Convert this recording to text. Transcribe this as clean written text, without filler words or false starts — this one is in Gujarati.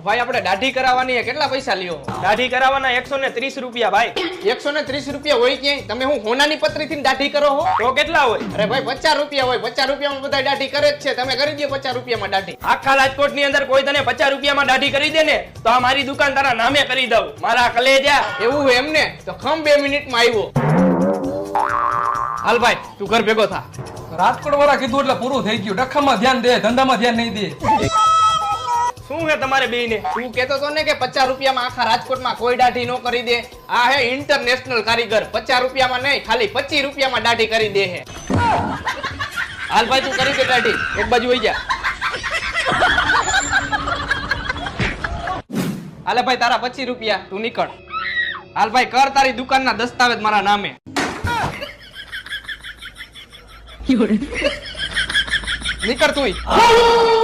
ભાઈ આપણે દાઢી કરાવવાની છે, કેટલા પૈસા લ્યો? દાઢી કરાવવાના 130 રૂપિયા ભાઈ. 130 રૂપિયા હોય ક્યાંય? તમે હું હોનાની પત્રીથી દાઢી કરો હો? તો કેટલા હોય? અરે ભાઈ 50 રૂપિયા હોય. 50 રૂપિયામાં બધા દાઢી કરે જ છે. તમે કરી દો 50 રૂપિયામાં દાઢી. આખા રાજકોટ ની અંદર કોઈ તને 50 રૂપિયામાં દાઢી કરી દે ને તો આ મારી દુકાન તારા નામે કરી દઉં. મારા કલેજા. એવું હોય એમને? તો ખમ 2 મિનિટમાં આવ્યો. હાલ ભાઈ તું ઘર ભેગો થા. રાજકોટ વાળા કીધું એટલે પૂરું થઈ ગયું. ડખામાં ધ્યાન દે, ધંધામાં ધ્યાન નહીં દે. શું છે તમારે બેયને? તું કહેતો તો ને કે 50 રૂપિયામાં આખા રાજકોટમાં કોઈ દાઢી ન કરી દે. આ હે ઇન્ટરનેશનલ કારીગર. 50 રૂપિયામાં નહીં, ખાલી 25 રૂપિયામાં દાઢી કરી દે હે. હાલ ભાઈ તું કરી દે દાઢી. એક બાજુ હોઈ જા. હાલે ભાઈ તારા 25 રૂપિયા. તું નીકળ. હાલ ભાઈ કર તારી દુકાનના દસ્તાવેજ મારા નામે. નીકળ તું.